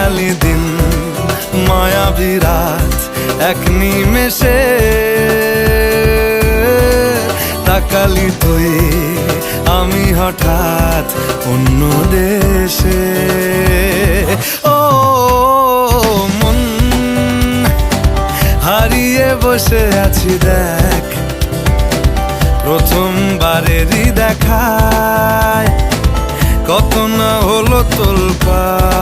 খেয়ালি দিন মায়াবী রাত এক নিমেষে তাকালি তুই আমি হঠাৎ অন্য দেশে। ও মন হারিয়ে বসে আছি দেখ প্রথমবারেরই দেখায় কত না হলো তোলপাড়।